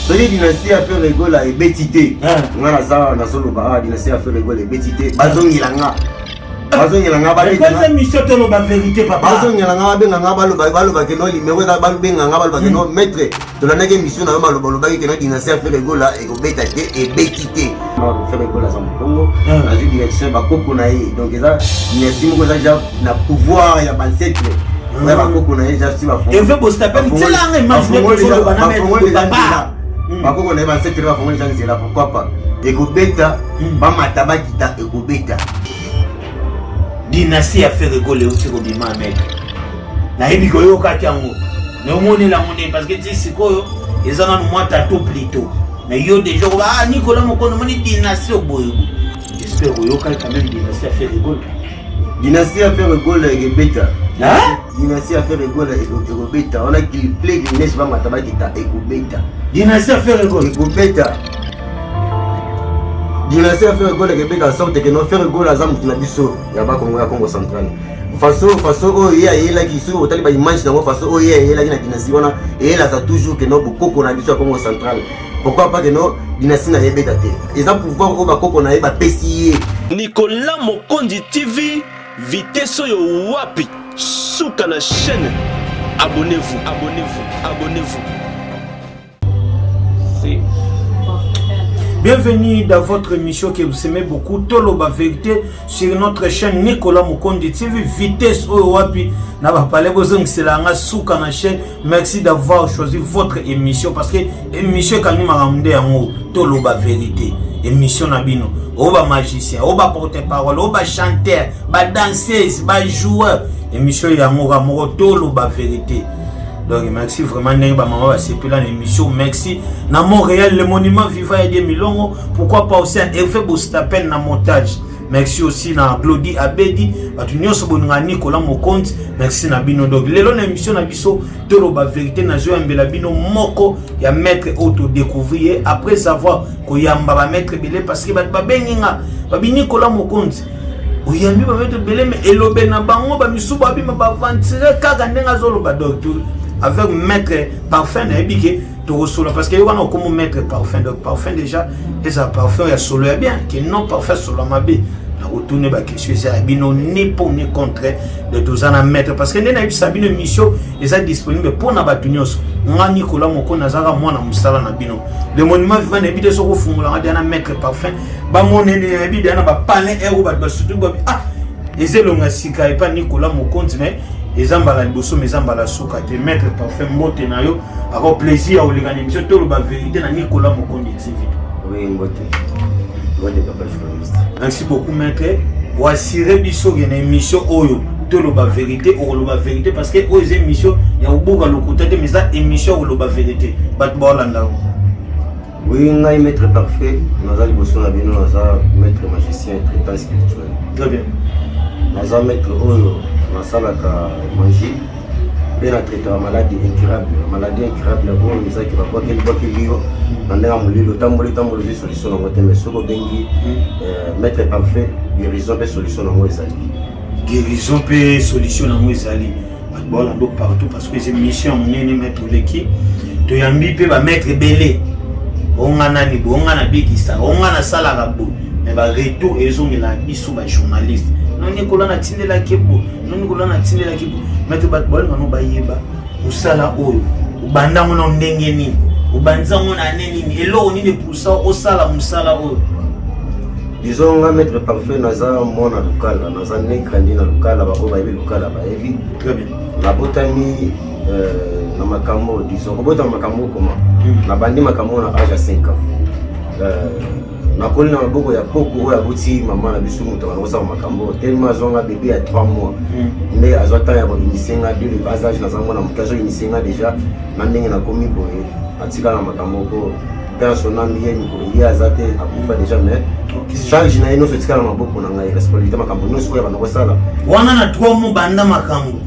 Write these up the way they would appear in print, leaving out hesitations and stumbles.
soki dynastie a fait rigola et betité ngana za na solo ba dynastie a fait rigola et betité bazongilanga Quelle émission te la vérité papa bazongilanga benga baloba ke no limero da benga baloba ke no maître to la nage émission na baloba ke no dynastie a fait rigola et beta te et betité no fait rigola za mukongo azu direction ba koko na ye donc eza dynastie moko za na pouvoir ya ancêtre ouais ba koko na ye za si ba et veut poster appel c'est là imagine que ba papa bakoko na ye bancêtre ba fongoli za nzela pourquoi pas ekobeta bamata bakita ekobeta dynastie a fait rigoler aussi au bima mec na yebi ko yo kati yango ne omoni la monde parce que tu sais ko ils ont moi tatou plutôt mais yo déjà Nicolas Mokondo moni dynastie au boyo j'espère que yo kati quand même dynastie a fait rigoler dynastie a fait rigoler et beta dynastie a fait rigoler et beta on a qui plaît que n'est pas mata bakita ekobeta dynastie a fait rigoler ekobeta dynastie a fait rigoler et beta sorte que no faire rigoler za mutu na biso ya ba Congo central façon o ye la ki sur otali ba image na façon o ye la ki na dynastie wana et la ça toujours que no bokoko na biso ya Congo central pourquoi pas que no dynastie na yebeta te ils ont pouvoir o ba koko na yeba pesier Nicolas Mokondi TV vitesse yo wapi suka na chaîne abonnez-vous c'est bienvenue dans votre émission que vous aimez beaucoup Toloba Vérité sur notre chaîne Nicolas Mokondi TV vitesse Owapi na ba parler bozong selanga souka na chaîne. Merci d'avoir choisi votre émission parce que émission quand nous ramde yango Toloba Vérité émission na bino oba magicien oba porte-parole oba chanteur ba danseuse ba joueur émission yango ramoro Toloba Vérité. Donc merci vraiment Nenga maman va s'appeler l'émission merci na Montréal le monument vivant et des milongo pourquoi pas aussi un effet bostapen na montage merci aussi na Glody Abedi batunyo so bonga Nicolas Mokondi merci na bino donc lelo na émission na biso Toloba Vérité na zo mbela bino moko ya maître auto découvrir après avoir ko yamba ba maître belé parce que ba benginga ba Nicolas Mokondi oyambi ba maître belé mais elobe na bango ba misuba bima ba ventire kaka ndenga zolo ba docteur avec maître parfum na ebike to solo parce que wana comme maître parfum donc parfum déjà et ça parfum ya solo ya bien que non parfum solo mabe na retourner ba question ça bino ni pour ni contre de tous en maître parce que ndena bisa bino mission est disponible pour na batunyos nga Nicolas Mokondi nazaka mwana musala na bino le monument vivant na bide soko fungula nga na maître parfum ba monene na bide na ba palin ero ba sutu ba ezelonga sika et pas Nicolas Mokondi mais ezambala liboso mezambala suka te maître parfait mote na yo ako plaisir au ligani émission Toloba Vérité na Nicolas Mokondi TV. Oui mbote papa journaliste. Merci beaucoup maître wasire biso na émission oyo Toloba Vérité Toloba Vérité parce que aux émissions ya ubuga lokuta te mais ça émission Toloba Vérité bat bolanda. Oui ngai maître parfait nazali liboso na bino naza maître magicien traitant spirituel. Très bien. Naza maître oyo masalaka magie bien à traiter la maladie incurable bon ça qui va pas quel liyo nandanga mulilo tamboli solution na ngote mais soko bengi maître parfait guérison et solution na ngote ezali guérison et solution na ngote ezali bon là partout parce que c'est mission nene mettre leki to yambi pe ba maître belé ongana ni bongana bikisa ongana sala rabo mais ba retour ezongela biso ba journaliste non Nicolas na tindela kebo non Nicolas na tindela kebo maître bat bol ngano ba yeba usala oyo ubanda ngona ndenge ni ubanza ngona neni elo ni ne poussa o sala musala oyo disons nga maître parfait naza mona lukala naza nekrandi na lukala ba ko ba yebi lukala ba yebi très bien na botani na makambo disons ko bota makambo comment na bandi makambo na âge à 5 ans nakoli na maboko ya poko ya buti maman na biso muto na osa makambo tellement zonga bébé à 3 mois mais azota ya binisenga de le passage na zango na mukazo inisenga déjà na ndenge na komi boye atika na makambo ko personnel miye ni ko azate akufa déjà mais charge na ino sotika na maboko na ngai responsabilité makambo no siko ya bana ko sala wana na 3 mois banda makambo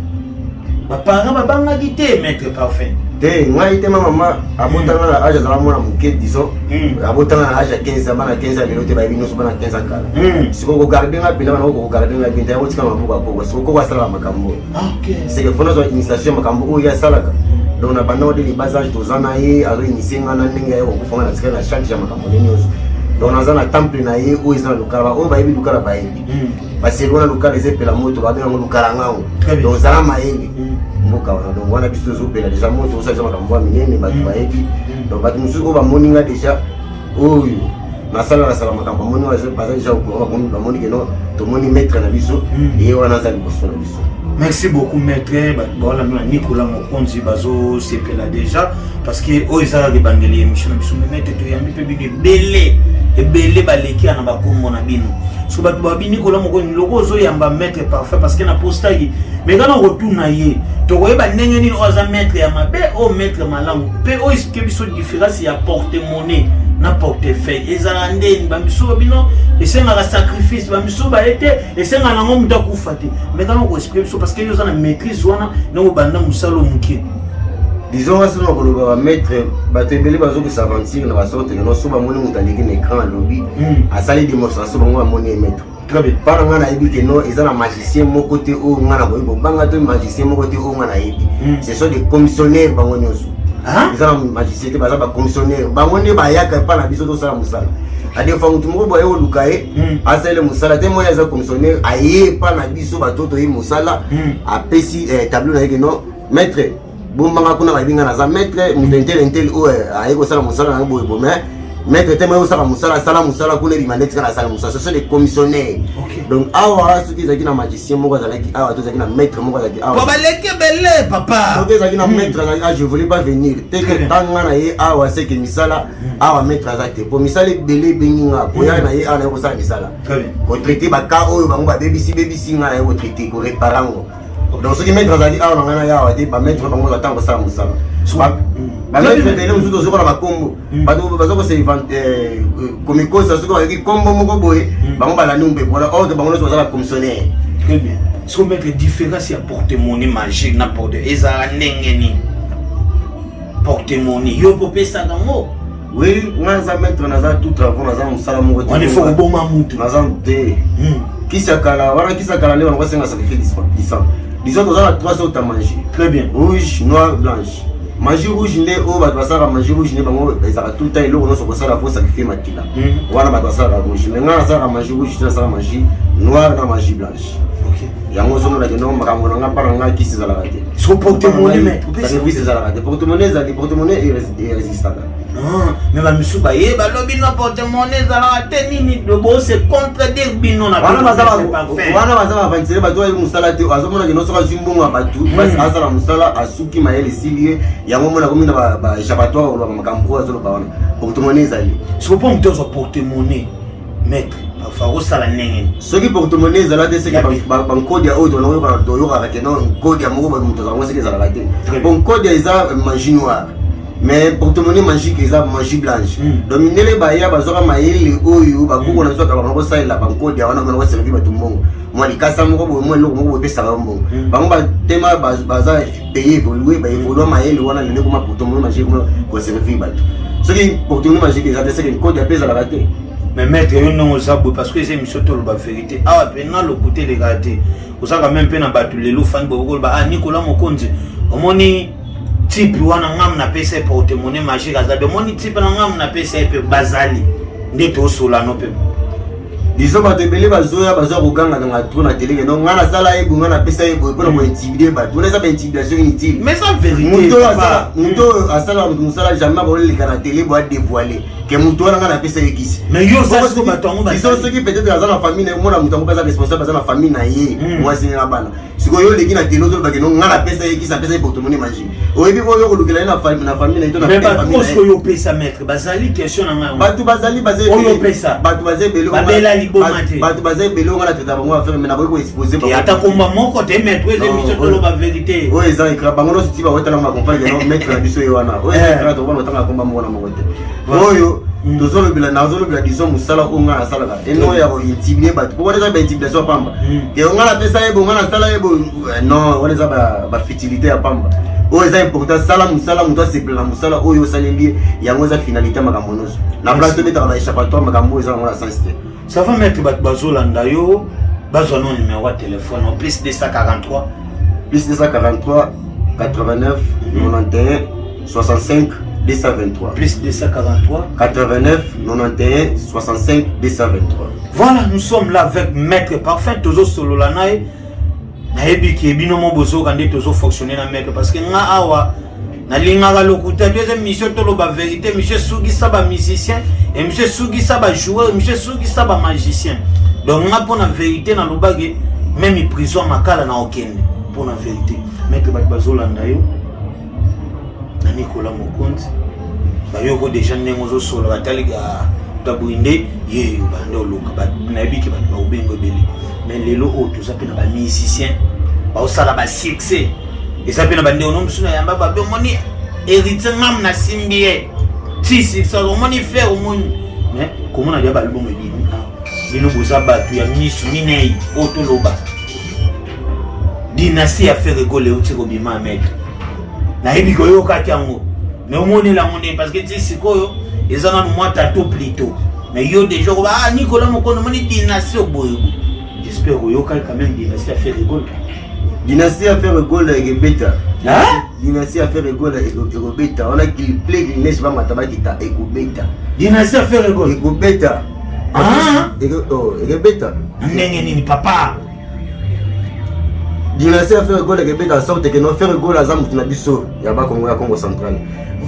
bapanga babanga gite maître parfait te ngai te mama abotana na âge za mona muke disons abotana na âge 15 bana 15 minutes ba bino so bana 15 kala siko ko garder nga bila bana ko garder nga binta ko tika mabuka ko siko ko sala makambo OK c'est que fona zo initiation makambo o ya salaka donc na banda de bas âge tozana ye a réunissé ngana ndenge ya kokufanga na tsika na chaque jama kamone nyonso donc naza na temple na ye oyo eza na lukala oyo bayebi lukala bayebi baselona lukala ezepela moto babengango lukala ngango donc ozala mayele mboka wana donc wana biso tozopela déjà moto osalisa makambo ya minene bato bayebi donc bato mosusu oyo bamoninga déjà oyo nasala makambo bamoni baza déjà bamoni keno tomoni maître na biso ye wana aza liboso na biso. Merci beaucoup maître. Voilà, Nicolas Mokonzi bazo sepela déjà parce que oh ils ont bandeli émission biso maître to yambi pe belé baleki na bakombo na bino. So ba Nicolas Mokonzi logo zo yamba maître parfait parce que na postagi mais quand on retourne na ye to koyeba ndenge nini oza maître ya mabe o maître malangu pe o iske biso différence ya porte-monnaie na portefeuille ezala ndeni bamiso bino esenga sacrifice bamiso ba été esenga nango muta kufate mais quand on explique biso parce que yo na maîtrise wana na banda musalo muke disons que nous avons mettre batebele bazo que s'aventure na basorte que nous sommes moni mutaliki na écran lobby a sali démonstration bango moni mettre très bien par ngana ebi que non ezala magicien mon côté o ngana boyebo banga to magicien mon côté o ngana ebi ce sont des commissionnaires bango nyonso ils ont magicien baza ba commissionnaire bango ne ba yaka pa na biso to sala musala ade fa mutu moko boye olukaye asele musala te moya za commissionnaire aye pa na biso batoto yi musala apesi tableau na yeke non maître bombanga kuna babinga na za maître mutentel o aye ko sala musala na boye bo mais maître te moya sala musala kuna limandeti kana sala musala ce sont des commissionnaires donc awa ce qui zaki na magicien moko zalaki awa to zaki na maître moko zaki awa baba leke belé papa to zaki na maître je voulais pas venir te que tanga na ye awa c'est que misala awa maître azaki pour misala belé benginga ko ya na ye ana ko sala misala ko traiter ba ka oyo bango ba BBC nga na ye ko traiter ko réparango donc ce qui maître azaki awa ngana ya awa te ba maître bango za tango sala musala ba maître belé musuto zo ko na bakombo bato bazoko se comme cause ce ko ki kombo moko boye bango bala numbe pour ordre bango zo za commissionnaire. Très bien. Ce qu'on met la différence, il y a porte-monnaie magique, n'importe quoi. Ils ont n'engeni porte-monnaie. Yo popé ça dans mot. Oui, on a mettre dans un tout travaux dans un salam mot. On est fort bon mamoutou. Dans un thé. Qui s'accala, voilà qui s'accala, on va s'en sacrifier disant. Disons que nous avons trois sortes à manger. Très bien. Rouge, noir, blanche. Manger rouge né au badwasara manger rouge né bango ezaka tout le temps eloko nyonso kosala pour sacrifier makila wana badwasara rouge mais nga nasala manger rouge nasala manger noir na manger blanche yango zomona ke no makambo na nga para nga kisi ezalaka te so porte-monnaie mais sacrifice ezalaka te porte-monnaie ezali porte-monnaie irrésistable mais bamisu baye balobi no porte-monnaie ezalaka te nini lobo se contredire bino na wana bazala bavantile bato oyo mosala te azomona ke nosoka azwi mbongo ya bato basi azala mosala asuki mayele esili ye yango mona komi na baéchappatoire oloba makambo oyo azoloba wana porte-monnaie ezali sopo moto ozwa porte-monnaie maître fakosala ndenge soki porte-monnaie ezala te seke bankode ya oyo toyokaka te no nkode ya moko moto azango seke ezalaka te bon nkode eza magie noire mais porte-monnaie magique eza magie blanche donc ndele baya bazwaka mayele oyo bakoko na biso kaka bango kosalela bankode ya wana mona koservi bato mbongo mwa likasa moko boye mwa eloko moko boye epesaka mbongo bango batema baza paye évolue baévolue mayele wana lende koma porte-monnaie magique koma koservi bato soki porte-monnaie magique eza te seke nkode ya pe ezalaka te. Mais maître, il y a un parce que c'est une vérité. Ah, maintenant, le côté des gâtés. Vous avez même pas battu les loups, fan de ah, Nicolas Mokonzi. Mon type, on a un PC pour témoigner magique. Mon type, on a un PC pour Bazali. N'est-ce pas non plus? Disons que tu as besoin de la tour à télé. Donc, on a ça et on a PC pour intimider. On a ça intimidation inutile. Mais ça, vérité. Mouto a ça, on jamais volé les canaux télé pour dévoiler. Que Mouto a un PC X. Mais yo, ça, c'est disons ceux qui peut-être dans la famille, moi, je suis pas responsable de la famille. Moi, c'est la balle. Si vous avez les télé, on a un PC X, un PC pour tout le monde imagine. Au début, vous avez la famille, mais pas trop yo pesa maître. Bazali, question à moi. Batu Bazali, basé. Yo pesa. Batu basé, bello. Batu basé, bello, on a traité avant à faire, mais on a exposé. Et à ta combat, mon côté, maître, les émissions de la vérité. Oui, ça, il y a pas de souci, on va ma compagne, maître la biso Yoana. Oui, on va entendre combat, mon côté. Oh, tozolo bila nazolo bila disons musala onga na sala ka eno ya ko intimider bat ko wala ba intimidation pamba ke onga na pesa yebo onga na sala yebo non wala za ba fertilité ya pamba o eza important sala musala muto sepela musala oyo saleli yango za finalité makambo noso na place to beta ba échappatoire makambo eza ngona sensibilité ça va mettre bat bazolanda yo bazwa non numéro de téléphone au plus 243 plus 243 89 91 65 223. Plus 243. 89 91 65 223. Voilà, nous sommes là avec Maître Parfait. Toujours solo la naï. Naïbi qui est binomo bozo quand il toujours fonctionner na Maître parce que nga awa na linga lokuta deuxième mission tolo ba vérité monsieur Sugi Saba musicien et monsieur Sugi Saba joueur monsieur Sugi Saba magicien. Donc nga pour la vérité na lobage même i prison makala na okende pour la vérité. Maître Bazolanda yo na Nicolas Mokonzi bayoko déjà nengozo solo bataliga tabouinde ye bando loka ba nabi ki ba ubengo beli mais lelo o tout ça pena ba musicien ba osala ba succès et ça pena ba ndeo msuna yamba ba be moni héritier ngam na simbie si ça o moni faire au monde mais comment na dia ba album bi ni no boza ba tu ya misu minei o to loba dynastie a fait rigoler au tiko bima mec na yebi ko yo kati yango mais au monde la monde parce que tu sais sikoyo ezana moi tato plutôt mais yo déjà ah Nicolas Mokondo moni dynastie au boyo j'espère que yo quand même dynastie a fait rigoler Dynastie a fait rigoler avec beta hein Dynastie a fait rigoler avec beta on a qui plaît qui n'est pas mataba qui ta ego beta dynastie a fait rigoler ego beta ah ego beta ndenge nini papa Dynastie a fait rigoler avec beta sorte que non faire rigoler azam tuna biso ya ba Congo central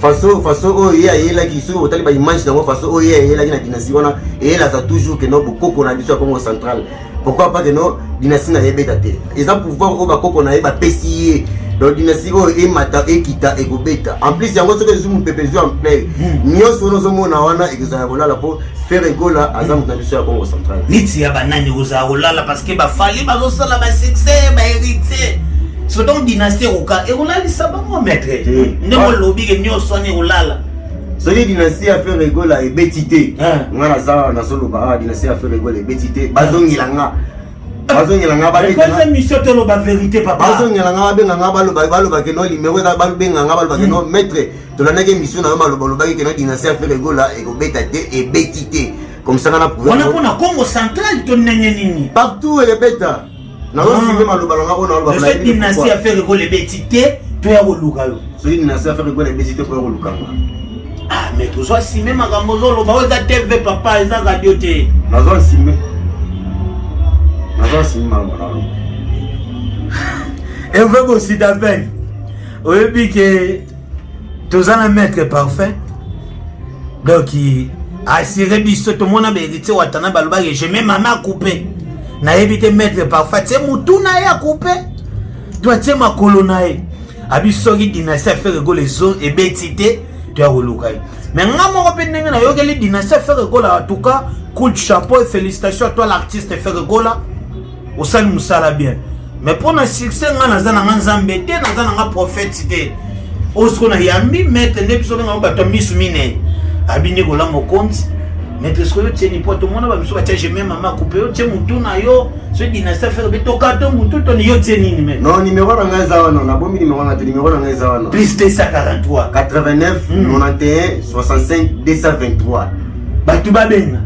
façon oh ya la qui sur hôtel ba image dans façon oh ya la qui na dynastie wana et là ça toujours que non beaucoup na biso Congo central pourquoi pas que non dynastie na yebeta te ils ont pouvoir au ba koko na yeba pesier donc dynastie oh et mata et kita et gobeta en plus yango ce que zoom pepezo en play nyoso no zomo na wana et que ça vola la pour faire rigola azam na biso Congo central niti ya banani kozala parce que ba fali ba zosala ba succès ba héritier so donc dynastie roka et rolali sabango maître ndemo lobi ke nyoso ni rolala celui dynastie a fait rigola et betité ngana za na solo ba dynastie a fait rigola et betité bazongilanga ba mais mission tolo ba vérité papa bazongilanga ba baloba ke no limero za balubenga baloba ke no maître to la nage mission na baloba ke no dynastie a fait rigola et betité et betité comme ça na pouvoir on a pour na Congo central to nenge nini partout et beta na aussi même lobalanga on loba la dynastie a fait rigoler betité to ya koluka yo celui dynastie a fait rigoler et betité pour koluka ah mais tout ça si même makambo lo ba oza TV papa eza radio te nazo simé mama et on veut aussi d'appel oui puis que tous en Maître Parfait donc il assuré biso tout monde a hérité watana baloba que j'ai même maman coupé na évité Maître Parfait c'est mutuna ya coupé toi tu ma colonae abiso qui dynastie fait rigoler les autres et betité tu as relouqué mais ngamo ko pendenge na yo que les dynastie fait rigoler en tout cas coup de chapeau et félicitations à toi l'artiste fait rigoler au sal musala bien mais pour na succès ngana zana nzambe te na zana nga prophète te osko na yambi mettre ne biso nga bato misu mine abi Nicolas Mokonzi mettre ce que tu ni poto mona ba biso ba tche même maman couper yo tche mutu na yo ce dynastie faire beto kato mutu to ni yo tche nini mais non numéro na ngaza wana na bombi numéro na numéro na ngaza wana plus 243 89 91 65 223 batu babenga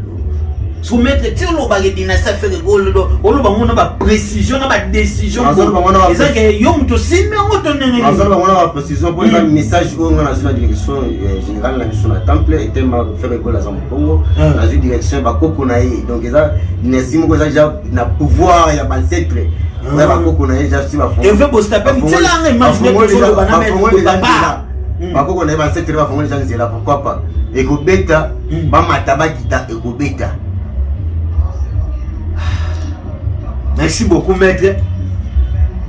soumettre ti lo ba dynastie faire gol do olo ba mona ba précision na ba décision ça que yo mutu simbe ngoto nene azala ba mona ba précision pour un message ko ngana sur la direction générale la mission na temple et tema faire gol za Congo na direction ba koko na ye donc ça nesimo ko ça na pouvoir ya ba ancêtre ouais ba koko na ye ja si ba et veut boster pas c'est là nga image de ba na mettre ba koko na ye ba ancêtre ba fongola ja nzela pourquoi pas et ko beta ba mataba kita et ko beta. Merci beaucoup maître.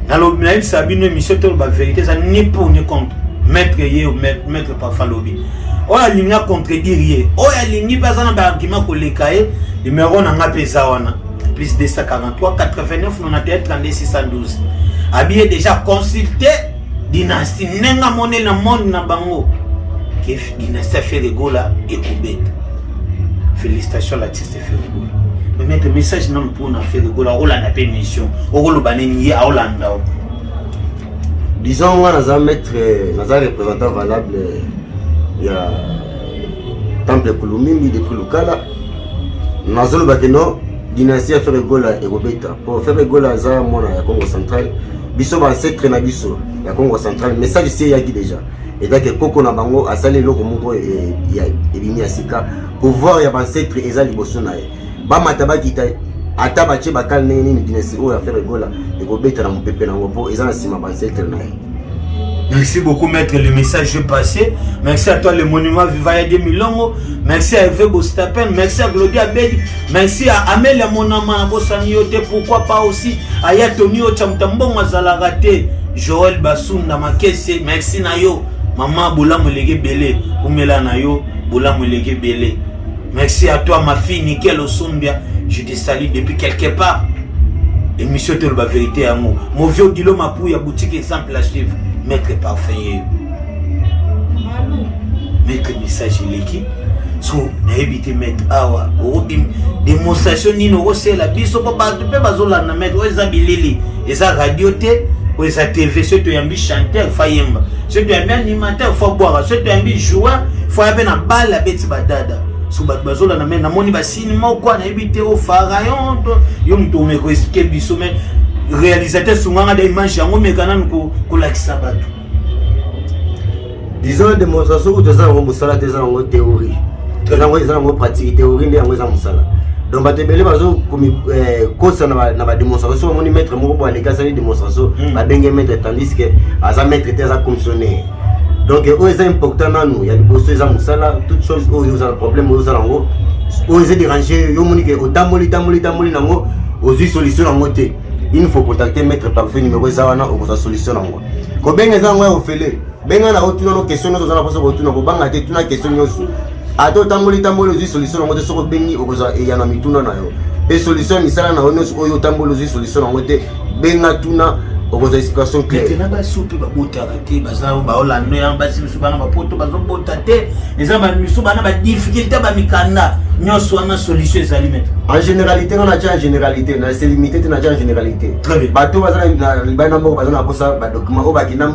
Alors même Sabine émission de la vérité ça ni pour ni contre maître hier maître Parfait lobby. Oh la ligne a contredire. Oh la ligne pas ça na argument ko lekaye numéro na nga pesa wana plus 243 89 91 32 612. Habillé déjà consulté dynastie nenga monnaie na monde na bango. Que dynastie fait rigola et kubeta. Félicitations l'artiste fait rigola. Mais mettre message non pour na faire rigola Hollande a mission. Olo baneni ya Hollande. Disons moi naza maître naza représentant valable il y a temple Kulumimbi depuis Lukala nazolo bakeno dynastie à faire gola et Robeta. Pour faire gola à mona ya Congo central, biso ba ancêtre na biso ya Congo central, message c'est yaki déjà. Et donc Koko na bango asali loko moko et bimi asika pouvoir ya ba ancêtre eza liboso na ye. Ba mataba kita ata ba che bakal nini dynastie o ya faire gola et Robeta na mpepe na ngopo eza na sima ba ancêtre na ye. Merci beaucoup, maître. Le message est passé. Merci à toi, le monument Vivaya de Milongo. Merci à Eve Bostapen. Merci à Glodia Bedi. Merci à Amélia Monama Bosaniote. Pourquoi pas aussi à Yatonio Chamtambo Mazalagate. Joël Bassounda Makese. Merci Nayo. Maman Boula Molege Bele. Oumela Nayo. Boula Molege Bele. Merci à toi, ma fille Nickel Osumbia. Je te salue depuis quelque part. Émission de la vérité à moi. Mon vieux Dilo Mapou, ya boutique exemple à suivre. Maître parfait. Maître message l'équipe. So, n'habitez mettre awa. Démonstration ni no c'est la biso pas de pe bazola na mettre oza bilili. Eza radio te, oza TV, ce tu yambi chanteur fayemba. Ce tu yambi animateur faut boire, ce tu yambi joueur, faut y na balle la bête badada. So bazola na mettre na moni ba cinéma quoi n'habitez au pharaon. Yo mto me ko expliquer biso mais réalisateur souvent des images yango mekana ko lakisa bato. Disons démonstration où des gens musala des gens théorie. Des gens ils ont pratique théorie mais ils ont musala. Donc batebele bazo comme kosa na ba démonstration moni mettre mo bo aleka sali démonstration ba bengue mettre tandis que aza mettre des à commissionner. Donc c'est important na nous, il y a des bosso ils ont musala toutes choses où ils ont problème où ils ont où ils déranger yo moni que otamoli nango aux solutions nango te. Il faut contacter maître parfait numéro zawana au sa solution nango. Ko benga za ngwa ofele. Benga na otuna no question no zana poso otuna ko banga te tuna question nyosu. Ato tamboli ozi solution nango te soko bengi okoza e yana mituna na yo. E solution misala na onos oyo tamboli ozi solution nango te benga tuna okoza explication claire. Maintenant ba soupe ba bota te baza ba olano ya basi misubana ba poto bazo bota te. Eza ba misubana ba difficulté ba mikanda. Nyoso wana solution ezali mettre. En généralité, on a déjà en généralité, c'est limité, on a déjà en généralité. Très bien. Bateau, on a besoin de documents, on a besoin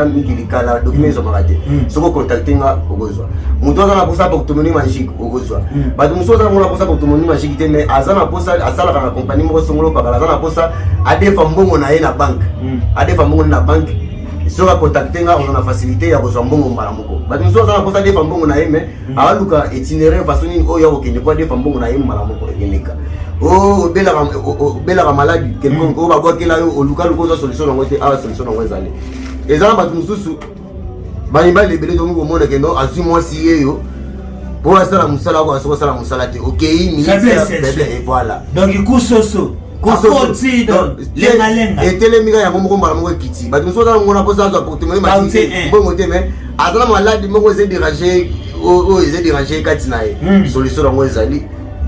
de documents, ils ont raté. Si vous contactez, au besoin. Nous avons besoin pour tout le monde magique, au besoin. Bateau, nous avons besoin pour tout le monde magique, mais à ça, on a ça la compagnie, on a besoin à des femmes, on a une banque. À des femmes, on a une banque. Si on a contacté, on a facilité, il y a besoin de bon malamoko. Mais nous avons besoin des femmes, on a aimé. Alors, nous avons itinéraire façon où il y a aucun pas des femmes, on a aimé malamoko. Oh, bella maladie, quelqu'un qui va voir qu'il a au local, une solution, on va avoir solution, on va aller. Et ça, nous sous Baniba les bébés de nous au monde que non, à 6 mois si yo. Pour ça, la moussala, on va se faire la moussala. Ok, et voilà. Donc, il coûte soso. Et télémiga ya ngombo mbala moko kiti ba nous ça ngona posa za pour témoigner ma bon côté mais azala malade moko ze déranger o ze déranger katina e solution ngo ezali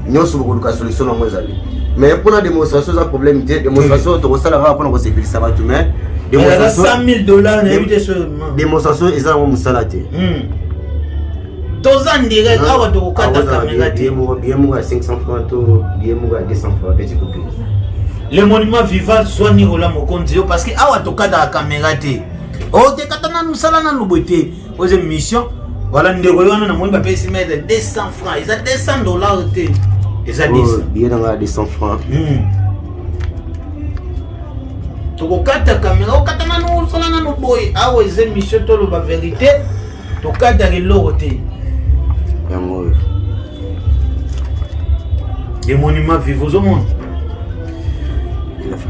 nyoso ko luka solution ngo ezali mais pour la démonstration ça problème de démonstration to sala va pour ko sécuriser ba tout mais démonstration $100,000 na éviter seulement démonstration ezala ngo musala te tozan direct awa to kata caméra te bien mo 500 francs to bien mo 200 francs petit coupé. Le monument vivant soit ni rola mokonzi parce que awa to kada la caméra te o te katana nous sala na lubote aux émissions voilà ndeko yona na moni ba pesi mettre 200 francs ils a $200 te ils a 10 bien dans 200 francs to kata caméra o katana nous sala na luboy awa aux émissions to lo ba vérité to kada le lote yango les monuments vivants au monde. Il a fait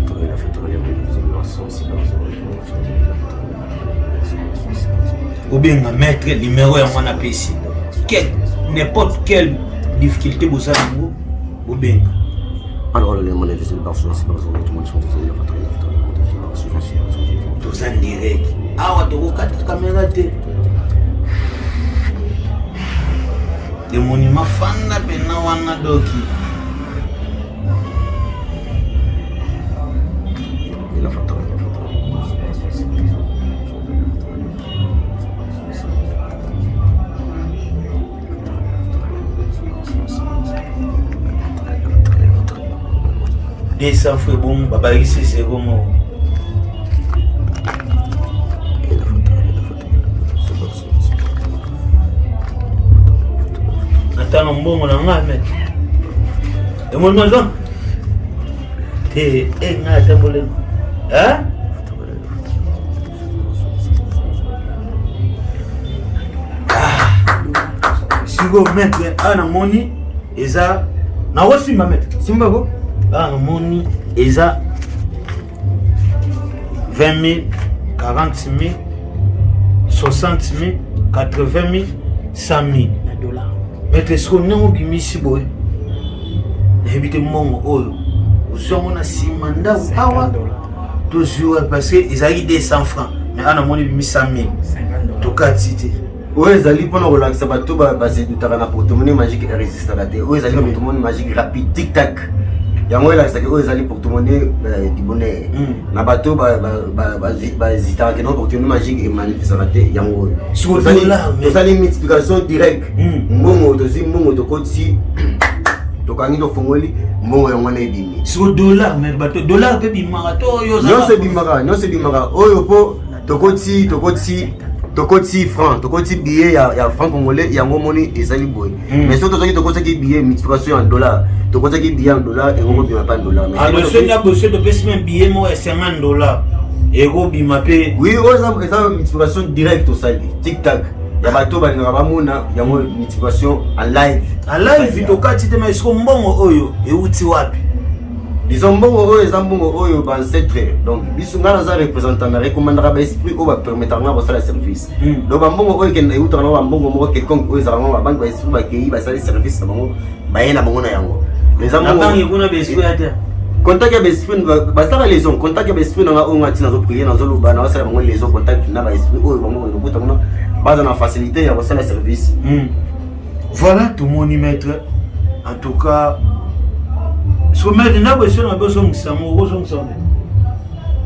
ou bien mettre numéro à mon APC. N'importe quelle difficulté vous avez, ou bien. Alors, les monnaies visibles par son c'est pas besoin de tout le monde chanter la patrie. Tout ça en direct. Ah, ouais, tu regardes la caméra. Les monuments fans na pena wana doki. Des ça fait bon, baba ici c'est bon. Attends, bon, on a un mec. Et mon maison. te nga tambole hein sigo maître ana moni eza na wosimba maître simba ko ana moni eza 20 000 40 000 60 000 80 000 100 000 $. Maître ce qu'on a bimisi boy ebite mongo oyo uzongo na simanda awa toujours parce que ils a eu 200 francs mais ana moni bimisi 100 000 to katite oyo ezali mpona kolakisa bato basedutaka na portemone magique irrésistable te oyo ezali portemone magique rapide tic tac yango elakisaki oyo ezali portemone du bonheur na bato bazitaka keno portemone magique emanifesaka te yango oyo tozali multiplication direct mbongo tozwi mbongo tokotisi tokangi tofongoli mbongo yango na ebimi sur dollar mais bato dollar pe bimaka to yo nyonso ebimaka oyo mpo tokoti franc tokoti billet ya franc congolais yango moni ezali boye mais soki tozaki tokotaki billet multiplication en dollar tokotaki billet en dollar ekobima pa en dollar alors soki abosi topesi même billet moko ya $50 ekobima mpe oui oyo eza multiplication direct osali tic tac ya bato balingaka bamona yango multiplication en live tokati te mais esiko mbongo oyo euti wapi disons mbongo oyo eza mbongo oyo baancetre donc biso nga naza représentant na recommandaka baesprit oyo bapermetaka nga basala service donc bambongo oyo kende eutaka na bambongo moko quelconque oyo ezalaka ngo babanki baesprit bakei basali service na bango baye na bango na yango contact ya baesprit basala liaison contact ya baesprit nanga oyo nga ti nazopriye nazoloba nazosala bango liaison contact na baesprit oyo bango ekokutaka na baza na facilité ya kosala service voilà tomoni maître en tout cas so maître na question na beso ngisamo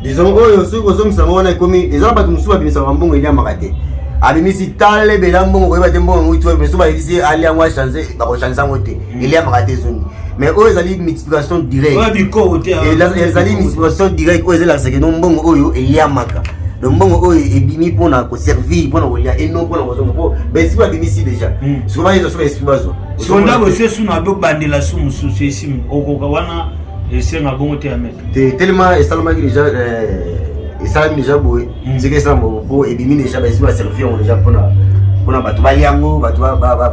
disons oyo soki kozongisanga wana ekomi eza bato mosusu babimisaka mbongo eliamaka te abimisi tala ebela mbongo koyeba te mbongo yango ito mosusu bayebisi ali yango achange bakochange yango te eliamaka te zoni mais oyo ezali multiplication direct ezali multiplication direct oyo ezalakisaka no mbongo oyo eliamaka donc mbongo oyo ebimi mpona koservir mpona kolia eno mpona kozonga mpo baesprit babimisi déjà soki bayeza so baesprit bazo sonda bosesu na bobandela su mosusu esimu okoka wana esenga bongo te ya maître tellement esalamaki déjà esalami déjà boye seke esalama po ebimi déjà baesprit baservir yango déjà mpona bato balia yango bato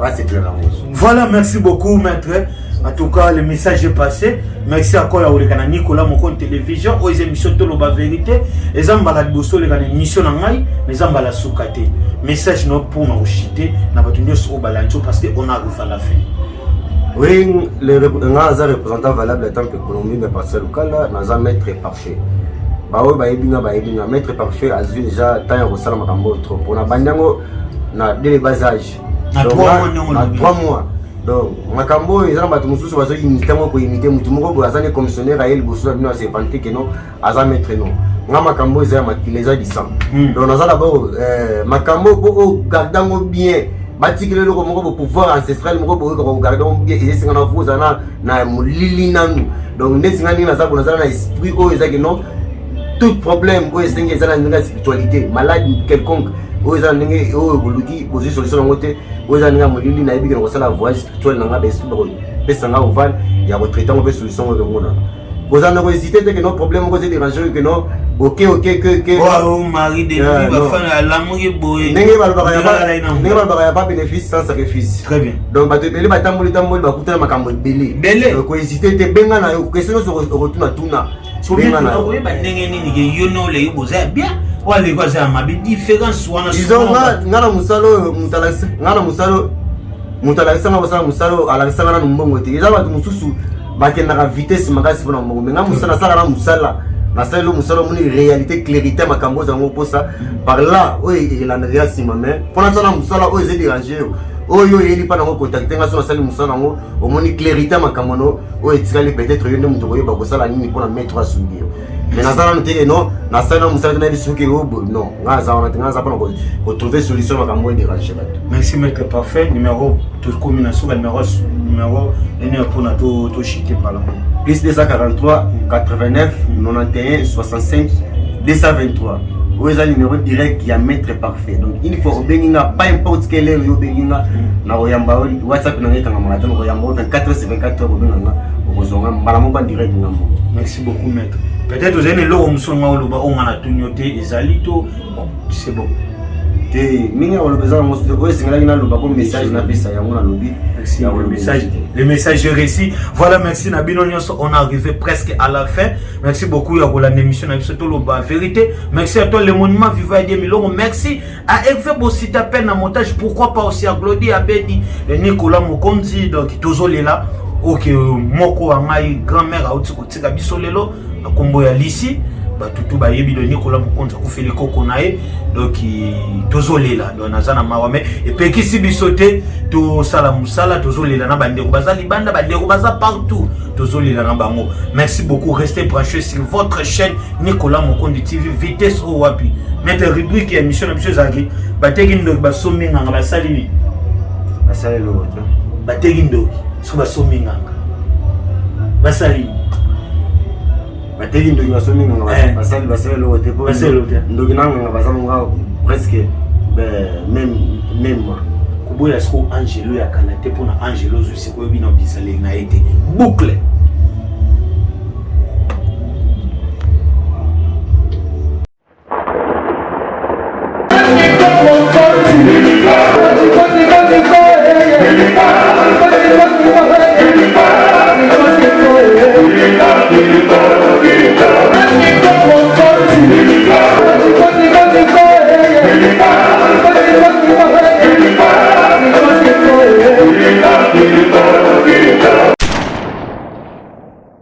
basetela yango. Voilà, merci beaucoup maître. En tout cas, le message est passé. Merci encore à Nicolas Mokon Télévision. Aux émissions de la vérité. Les ambala de Bosso, les émissions n'angai, les ambala soukate. Message non pour nous chiter, n'a pas tenu sur balancho parce que on arrive à la fin. Oui, le représentant valable en tant qu'économie, mais parce que le cas là, nous avons maître parfait. Maître parfait a déjà tant de salam trop. Pour la bandango, na dès le bas âge. Na 3 mois. Donc, makambo ezala bato mususu bazo imiter mo ko imiter mutu moko bo azane commissionnaire a el bosso bino se vanter que non aza maître non nga makambo ezala makileza di sang donc nazala d'abord makambo po gardango bien batikile loko moko bo pouvoir ancestral moko bo ko gardango bien et singa na vous ana na mulili nanu donc ndesinga ni nazala nazala na esprit o ezaki non tout problème o esenga ezala na spiritualité malade quelconque o ezala ndenge o boluki poser solution ngote oza ninga molili na yebi ko sala voyage spirituel nanga ba esprit ko pesa nga oval ya ko traiter ngo solution ngo ngona oza na ko hésiter te que no problème ko se déranger que no OK que oh mari de lui va faire l'amour et boy ninga ba ya pas bénéfice sans sacrifice. Très bien. Donc ba te beli ba tamboli ba kutana makambo belé ko hésiter te benga na yo question so retourna tuna benga na yo ba ndenge nini ke yo no le boza bien. Wale kwa za mabi différence wana disons ngana musalo mutalakisa nga basala musalo alakisa nga na mbongo te eza bato mususu bakendaka vitesse makasi mpona mbongo me nga musala sala na musala nasalelo musala omoni réalité clarité makambo zango posa par là oyo elandaka nsima me mpona sala musala oyo eza dérange oyo eyeli mpa nango contacte nga so nasali musala nango omoni clarité makambo no oyo etikali peut-être yo nde moto koyeba kosala nini mpona maître asungi yo mais nazala no teke non nasali na musala tena bisoki obo non nga za mpona kotrouver solution makambo edérange bato. Merci maître parfait. Numéro combinaison numéro ene mpona tochite pala plus 243 89 91 65 223 où est le numéro direct qui a maître parfait. Donc il faut obenga pas importe quelle heure obenga na oyamba WhatsApp na ngeka ngama tan oyamba 24 sur 24 heures obenga ozonga malamu ba direct ngamo. Merci beaucoup maître. Peut-être vous avez le musonga oloba on a tunyoté ezalito c'est bon. Te minga on besoin mo o singala na loba ko message na pesa ya ngona lobi. Merci le message est réussi. Voilà, merci Nabino Nyonso, on est arrivé presque à la fin. Merci beaucoup à la émission la vérité. Merci à toi le monument Viva et Milongo. Merci à Hervé Bossita peine à montage. Pourquoi pas aussi à Glody Abedi et Nicolas Mokonzi donc Tozolé là. OK moko amai grand-mère a otiko tika bisolelo na kombo ya lisi. Batutu ba yebi de Nicolas Mokonzi ko fait le kokonae donc tozolela donc nazana mawame et peki sibisote to sala musala tozolela na bandeko bazali banda bandeko baza partout tozolela na bango. Merci beaucoup, restez branchés sur votre chaîne Nicolas Mokonzi TV vitesse au wapi mettre rubrique émission monsieur Zagi bateki ndo basomi nganga basali ni basali lo to bateki ndo so basomi nganga basali bateli ndo basomi nganga basali lo te po ndo kinanga basali nganga presque même kuboya sko Angelo ya kanate pona Angelo zo siko bino bisale na été boucle. Thank you.